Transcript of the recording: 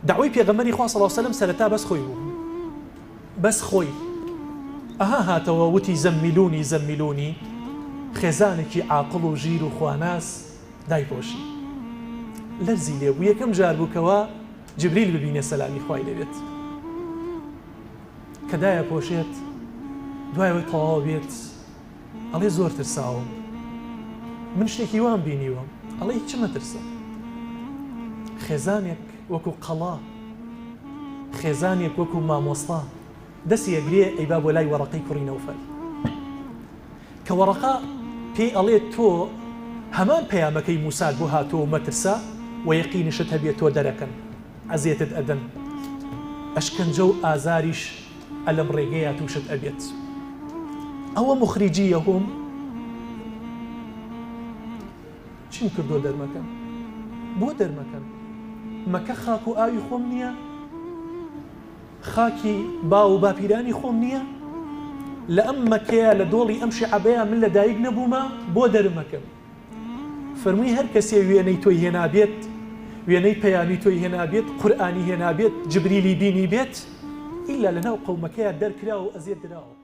دعوی پێغەمبەری خوا صلی الله علیه و سلم سەرەتا بەس خۆی بوو، بەس خۆی ئەها هاتەوە وتی زەممیلونی زەممیلونی، خێزانێکی عاقڵ و ژیر و خواناس دایپۆشی. لەرزی لێبوو، یەکەم جار بووکەوە جبریل ببینێ سەلامی خوای لەوێت کە دایە پۆشێت، دوایەوەی تەواو بێت ئەڵێ زۆر ترساوم، من شتێکی وام بینیوە. ئەڵێ هیچ مەترسە، خێزانێک وەکو قەڵا، خێزانێک وەکو مامۆستا دەستی ئەگرێ ئەیبا بۆ لای وەڕەقەی کوڕی نەوفەل، کە وەڕەقە پێی ئەڵێ تۆ هەمان پەیامەکەی موسات بۆ هاتۆ مەترسە و یەقینشت هەبێت تۆ دەرەکەن، ئەزیێتت ئەدەن، ئەشکەنجە و ئازاریش ئەلەم ڕێگەیە تووشت ئەبێت. ئەوە مخریجیەهم چیم کردۆ دەرمەکەن بۆ دەرمەکەن. مەکە خاک و ئاوی خۆم نییە، خاکی با و باپیرانی خۆم نییە، لە ئەم مەکەیە لە دۆڵی ئەم شیعەبەیە من لە دایک نەبوومە بۆ دەرمەکەم. فەرمووی هەر کەسێ وێنەی تۆی هێنابێت، وێنەی پەیامی تۆی هێنابێت، قورئانی هێنابێت، جبریلی بینی بێت، ئیلا لەناو قەومەکەیە دەرکرا و ئەزیێت دراوە.